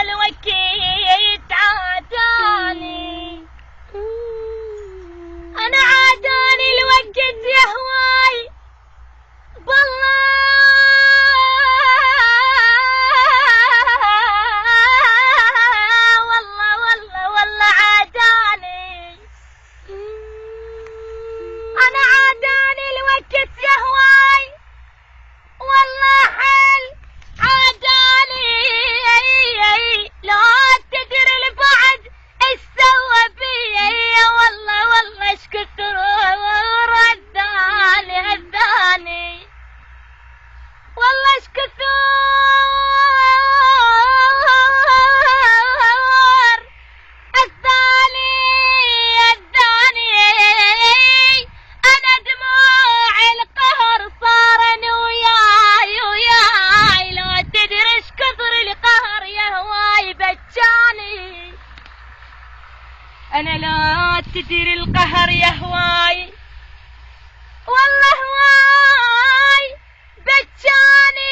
الوقت عاداني، أنا عاداني الوقت يا هواي بالله والله والله والله عاداني، أنا عاداني الوقت يا هواي والله حل عاداني، لا تدري البعد ايش سوى بي، والله والله ايش كثر هداني والله ايش كثر هداني، انا دموع القهر صارن وياي لا تدري ايش كثر القهر يا هواي بجاني، انا لا تدري القهر يا هواي والله هواي بجاني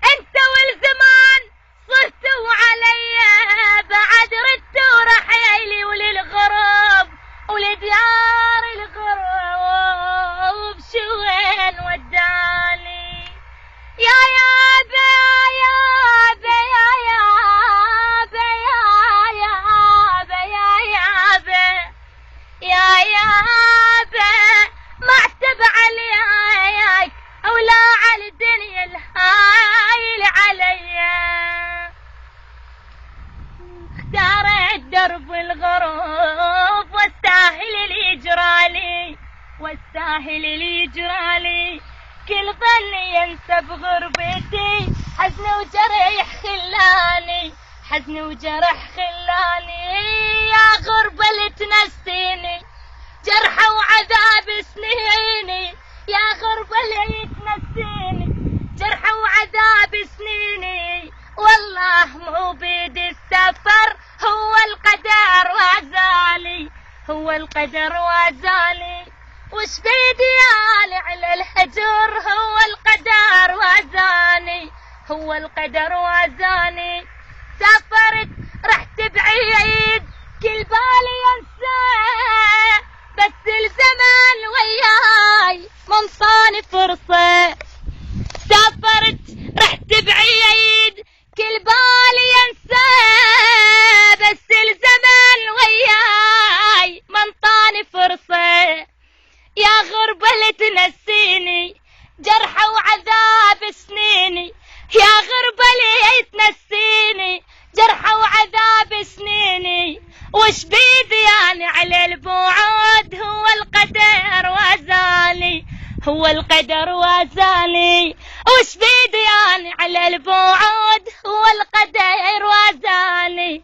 انت والزمان صرتوا عليا بعد ردوا رحيلي وللغرب ولديار الغرب شوين وداني يا يابا يا يابا يا يابا يا يابا يا يابا ما اعتب عليك ولا على الدنيا الهايل عليا، اختارت درب الغروب والساهل اللي يجرالي كل ظني ينسى بغربتي، حزن وجرح خلاني يا غربة اللي تنسيني جرح وعذاب سنيني، يا غربة اللي تنسيني جرح وعذاب سنيني، والله مو بيد السفر هو القدر وزالي وش بيدي على الحجر هو القدر وزاني، سافرت رحت بعيد كل بالي ينسى بس الزمان وياي منطاني فرصة، سافرت رحت بعيد كل بالي ينسى بس الزمان وياي منطاني فرصة، يا غربة اللي تنسيني جرح وعذاب سنيني، يا غربة اللي تنسيني جرح وعذاب سنيني، وش بيدي يعني على البعد هو القدر وزالي وش بيدي يعني على البعد هو القدر وزالي